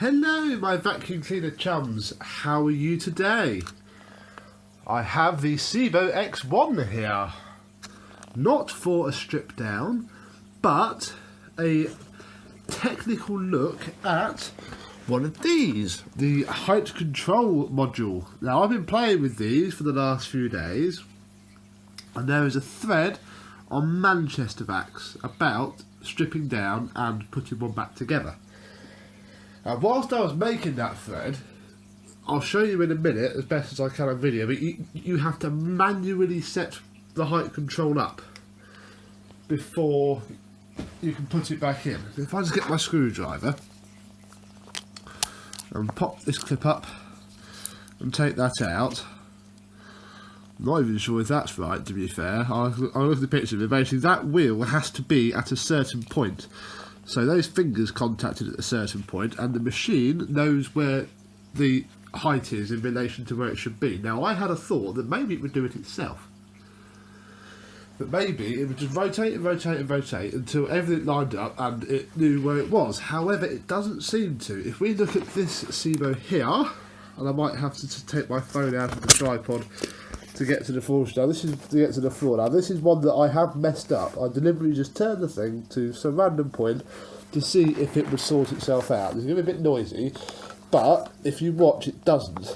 Hello my vacuum cleaner chums, how are you today? I have the Sebo X1 here. Not for a strip down, but a technical look at one of these, the height control module. Now I've been playing with these for the last few days, and there is a thread on Manchester Vacs about stripping down and putting one back together. And whilst I was making that thread, I'll show you in a minute as best as I can on video, but you have to manually set the height control up before you can put it back in. If I just get my screwdriver and pop this clip up and take that out, I'm not even sure if that's right, to be fair. I'll look at the picture, but basically that wheel has to be at a certain point. So those fingers contacted at a certain point, and the machine knows where the height is in relation to where it should be. Now I had a thought that maybe it would do it itself. That maybe it would just rotate and rotate and rotate until everything lined up and it knew where it was. However, it doesn't seem to. If we look at this Sebo here, and I might have to take my phone out of the tripod to get to the floor now. This is to get to the floor now. This is one that I have messed up. I deliberately just turned the thing to some random point to see if it would sort itself out. It's going to be a bit noisy, but if you watch, it doesn't.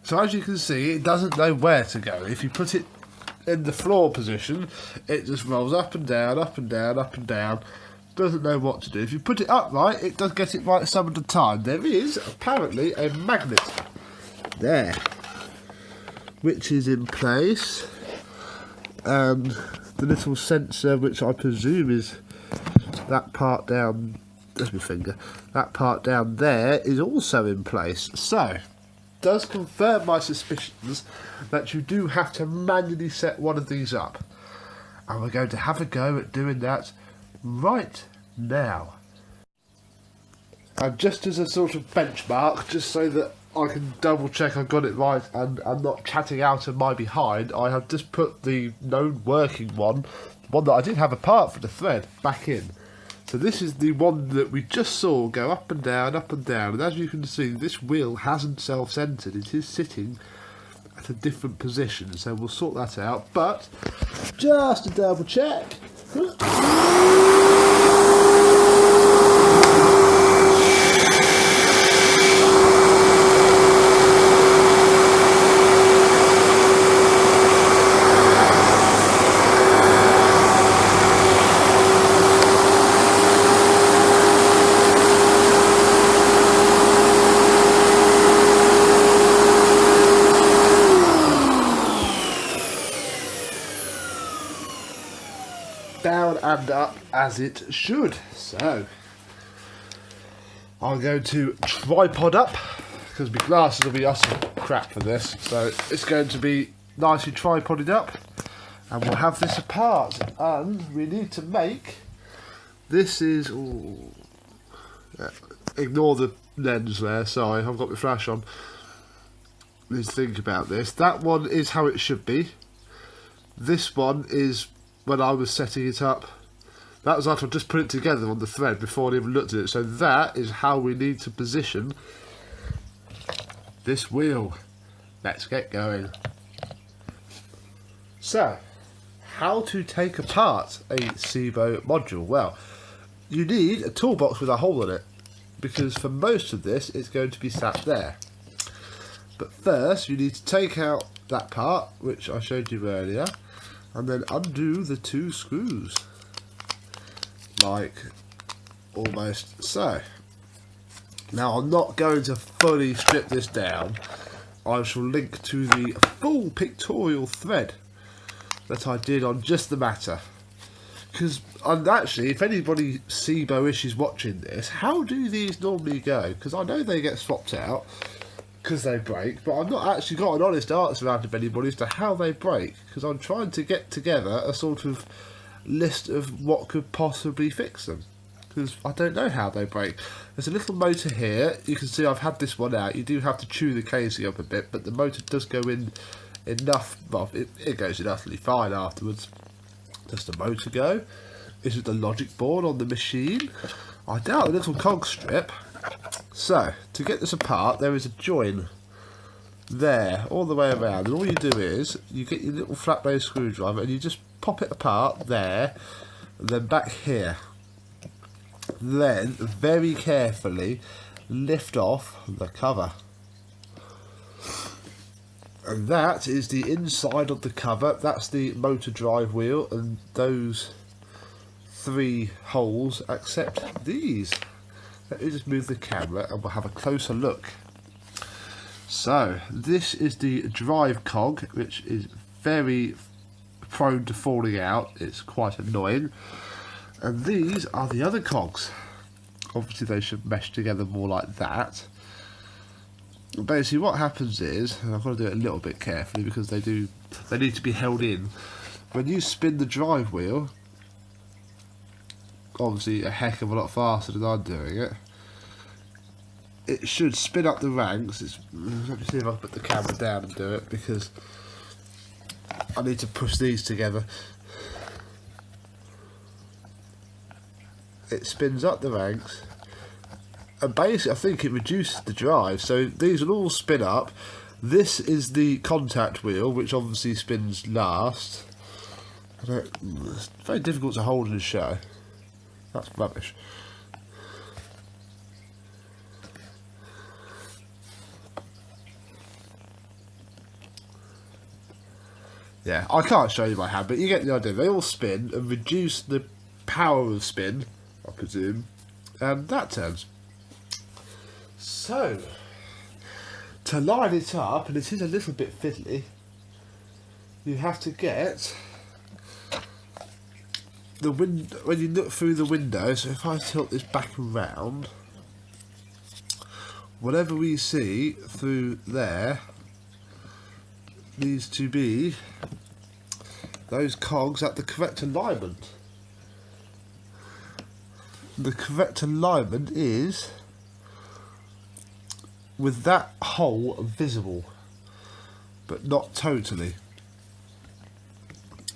So as you can see, it doesn't know where to go. If you put it in the floor position, it just rolls up and down, up and down, up and down. Doesn't know what to do. If you put it upright, it does get it right some of the time. There is apparently a magnet there, which is in place, and the little sensor, which I presume is that part down, there's my finger, that part down there is also in place. So does confirm my suspicions that you do have to manually set one of these up, and we're going to have a go at doing that right now. And just as a sort of benchmark, just so that I can double check I got it right and I'm not chatting out of my behind, I have just put the known working one that I did have apart from the thread, back in. So this is the one that we just saw go up and down, and as you can see, this wheel hasn't self-centered, it is sitting at a different position, so we'll sort that out, but just to double check. Down and up as it should. So I'm going to tripod up because my glasses will be utter crap for this. So it's going to be nicely tripoded up and we'll have this apart. And we need to make this is ignore the lens there, sorry, I've got my flash on. Let's think about this. That one is how it should be. This one is when I was setting it up. That was after I just put it together on the thread before I even looked at it. So that is how we need to position this wheel. Let's get going. So, how to take apart a Sebo module? Well, you need a toolbox with a hole in it, because for most of this it's going to be sat there. But first you need to take out that part, which I showed you earlier, and then undo the two screws, like almost so. Now I'm not going to fully strip this down. I shall link to the full pictorial thread that I did on just the matter. Because actually, if anybody Sebo-ish is watching this, how do these normally go? Because I know they get swapped out because they break, but I've not actually got an honest answer out of anybody as to how they break, because I'm trying to get together a sort of list of what could possibly fix them, because I don't know how they break. There's a little motor here, you can see I've had this one out. You do have to chew the casing up a bit, but the motor does go in enough, well, it goes in utterly fine afterwards. Does the motor go? Is it the logic board on the machine? I doubt a little cog strip. So, to get this apart, there is a join there, all the way around, and all you do is, you get your little flat blade screwdriver and you just pop it apart there, and then back here. Then, very carefully, lift off the cover. And that is the inside of the cover, that's the motor drive wheel, and those three holes accept these. Let me just move the camera and we'll have a closer look. So, this is the drive cog, which is very prone to falling out. It's quite annoying. And these are the other cogs. Obviously they should mesh together more like that. Basically what happens is, and I've got to do it a little bit carefully because they need to be held in. When you spin the drive wheel, obviously a heck of a lot faster than I'm doing it, it should spin up the ranks. Let me see if I can put the camera down and do it, because I need to push these together. It spins up the ranks, and basically I think it reduces the drive, so these will all spin up. This is the contact wheel, which obviously spins last. It's very difficult to hold and show. That's rubbish. Yeah, I can't show you by hand, but you get the idea. They all spin and reduce the power of spin, I presume, and that turns. So, to line it up, and it is a little bit fiddly, you have to get the window. When you look through the window, so if I tilt this back around, whatever we see through there needs to be those cogs at the correct alignment. The correct alignment is, with that hole visible, but not totally.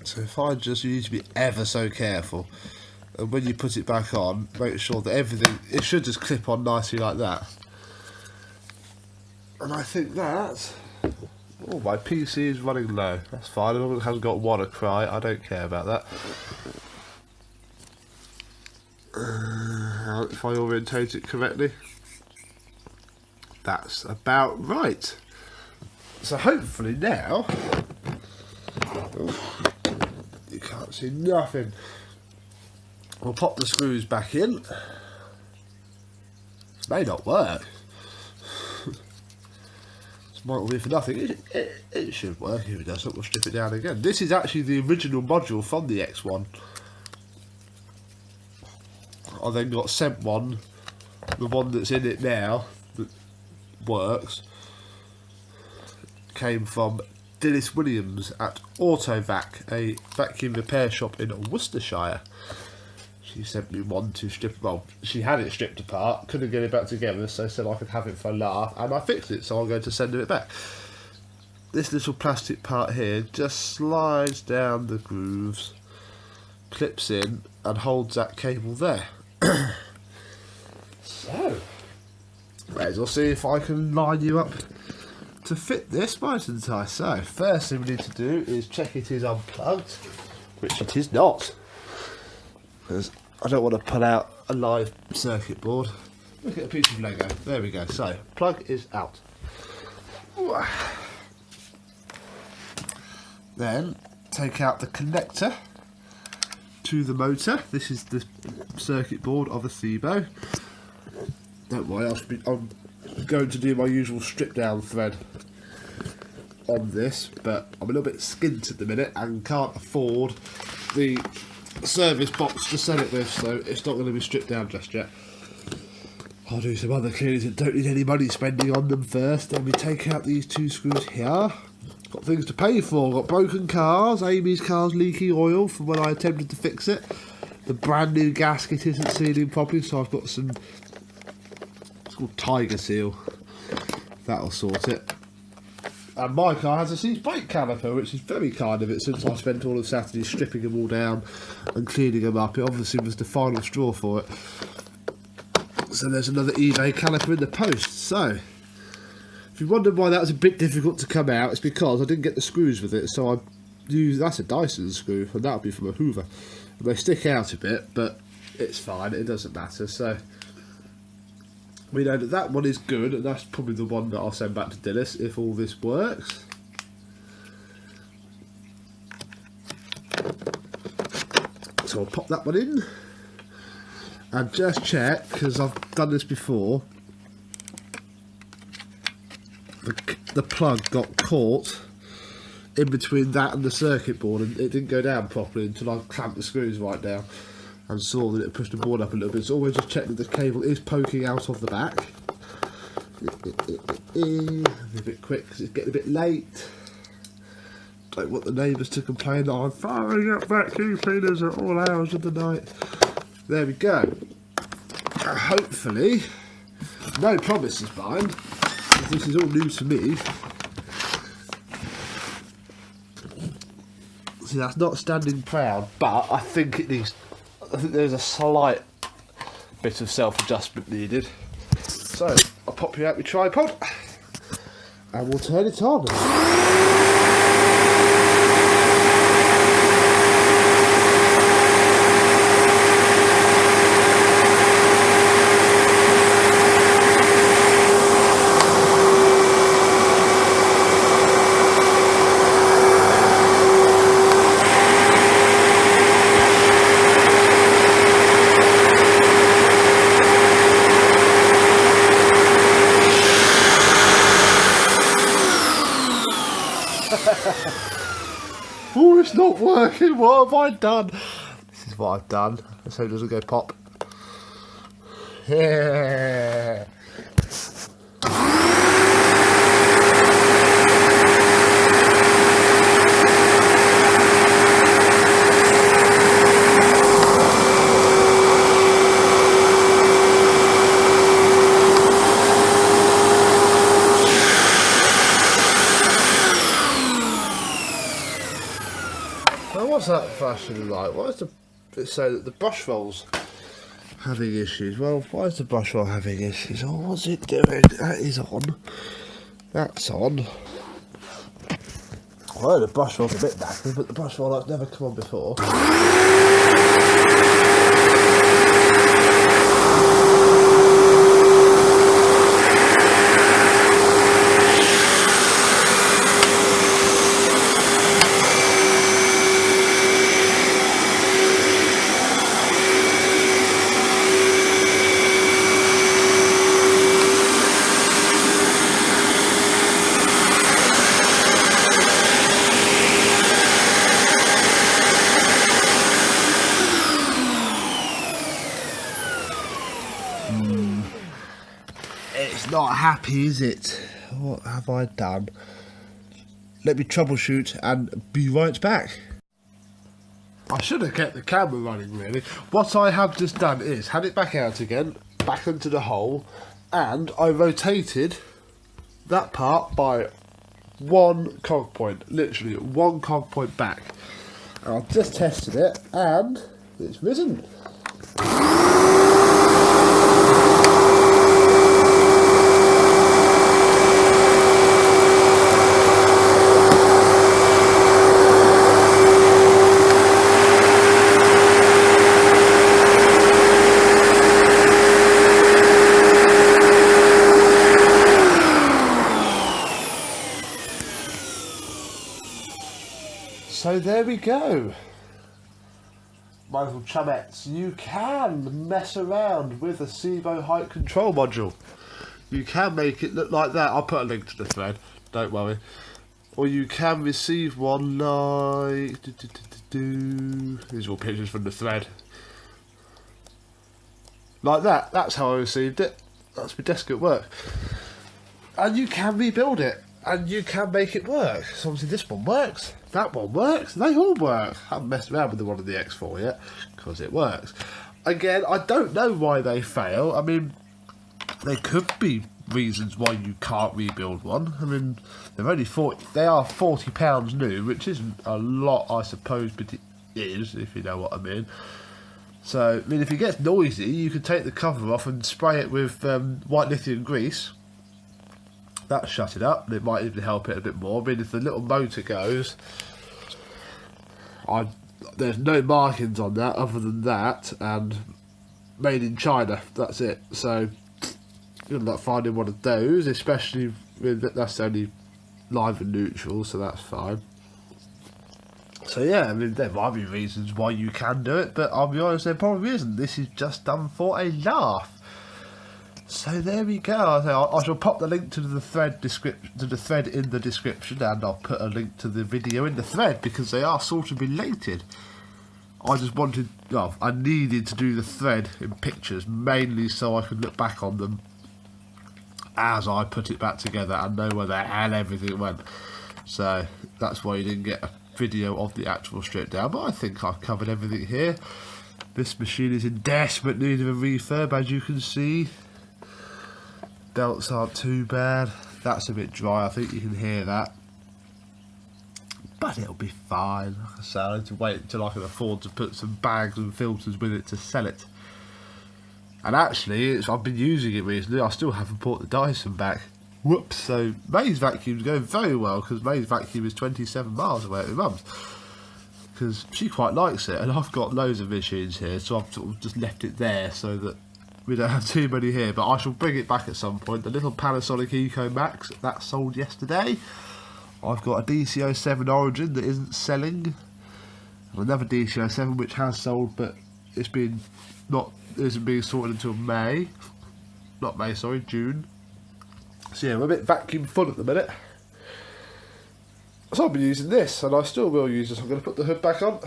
So if I just, you need to be ever so careful, and when you put it back on, make sure that everything, it should just clip on nicely like that. And I think that, oh, my PC is running low. That's fine, as long as it hasn't got WannaCry, I don't care about that. If I orientate it correctly, that's about right. So hopefully now, oh, you can't see nothing. We'll pop the screws back in. This may not work. This might be for nothing. It should work. If it doesn't, we'll strip it down again. This is actually the original module from the X1. I then got sent one, the one that's in it now, that works, came from Dennis Williams at Autovac, a vacuum repair shop in Worcestershire. She sent me one to strip, well, she had it stripped apart, couldn't get it back together, so said I could have it for a laugh, and I fixed it, so I'm going to send it back. This little plastic part here just slides down the grooves, clips in, and holds that cable there. So, may as well see if I can line you up to fit this, mightn't I? So, first thing we need to do is check it is unplugged, which it is not, because I don't want to pull out a live circuit board. Look at a piece of Lego. There we go. So, plug is out. Then, take out the connector to the motor. This is the circuit board of a Sebo. Don't worry, I'm going to do my usual strip down thread on this, but I'm a little bit skint at the minute and can't afford the service box to sell it with, so it's not going to be stripped down just yet. I'll do some other cleanings that don't need any money spending on them first. Then we take out these two screws here. Got things to pay for. Got broken cars. Amy's car's leaking oil from when I attempted to fix it. The brand new gasket isn't sealing properly, so I've got some, it's called Tiger Seal. That'll sort it. And my car has a seat brake caliper, which is very kind of it, since I spent all of Saturday stripping them all down and cleaning them up. It obviously was the final straw for it. So there's another eBay caliper in the post. So, if you wondered why that was a bit difficult to come out, it's because I didn't get the screws with it. So I used, that's a Dyson screw, and that'll be from a Hoover. And they stick out a bit, but it's fine, it doesn't matter. So we know that that one is good, and that's probably the one that I'll send back to Dennis if all this works. So I'll pop that one in and just check, because I've done this before, the plug got caught in between that and the circuit board, and it didn't go down properly until I clamped the screws right down and saw that it pushed the board up a little bit. So always just check that the cable is poking out of the back. Be a bit quick because it's getting a bit late. Don't want the neighbours to complain that I'm firing up vacuum cleaners at all hours of the night. There we go. Hopefully, no promises mind, because this is all new to me. See, that's not standing proud, but I think it needs, I think there's a slight bit of self-adjustment needed. So, I'll pop you out my tripod and we'll turn it on. Oh, it's not working. What have I done? This is what I've done. Let's hope it doesn't go pop. Yeah. flashing the light? Why is it say that the brush roll's having issues? Well, why is the brush roll having issues? Oh, what's it doing? That is on. That's on. Well, the brush roll's a bit knackered, but the brush roll has never come on before. It's not happy, is it? What have I done? Let me troubleshoot and be right back. I should have kept the camera running, really. What I have just done is had it back out again, back into the hole, and I rotated that part by one cog point, literally one cog point back. And I've just tested it, and it's risen. So there we go, my little chummettes. You can mess around with a Sebo height control module. You can make it look like that. I'll put a link to the thread, don't worry. Or you can receive one like... These are all pictures from the thread. Like that. That's how I received it. That's my desk at work. And you can rebuild it. And you can make it work. So obviously this one works, that one works, they all work. I haven't messed around with the one of the X4 yet, because it works. Again, I don't know why they fail. I mean, there could be reasons why you can't rebuild one. I mean, they're only they are £40 new, which isn't a lot, I suppose, but it is, if you know what I mean. So, I mean, if it gets noisy, you can take the cover off and spray it with white lithium grease. That shut it up, and it might even help it a bit more. I mean, if the little motor goes, there's no markings on that other than that, and made in China, that's it. So, good luck finding one of those, especially with that's only live and neutral, so that's fine. So yeah, I mean, there might be reasons why you can do it, but I'll be honest, there probably isn't. This is just done for a laugh. So there we go. I shall pop the link to the thread in the description, and I'll put a link to the video in the thread because they are sort of related. I just wanted, well, I needed to do the thread in pictures mainly so I could look back on them as I put it back together and know where the hell everything went. So that's why you didn't get a video of the actual strip down. But I think I've covered everything here. This machine is in desperate need of a refurb, as you can see. Belts aren't too bad. That's a bit dry, I think you can hear that. But it'll be fine. Like I say, I need to wait until I can afford to put some bags and filters with it to sell it. And actually, I've been using it recently. I still haven't bought the Dyson back. Whoops. So May's vacuum's going very well, because May's vacuum is 27 miles away at my mum's. Because she quite likes it, and I've got loads of machines here, so I've sort of just left it there so that we don't have too many here, but I shall bring it back at some point. The little Panasonic Eco Max, that sold yesterday. I've got a DC07 Origin that isn't selling. And another DC07 which has sold, but it's been isn't being sorted until May. Not May, sorry, June. So yeah, we're a bit vacuum full at the minute. So I've been using this, and I still will use this. I'm going to put the hood back on,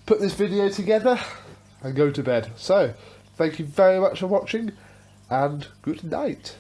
put this video together, and go to bed. So, thank you very much for watching, and good night.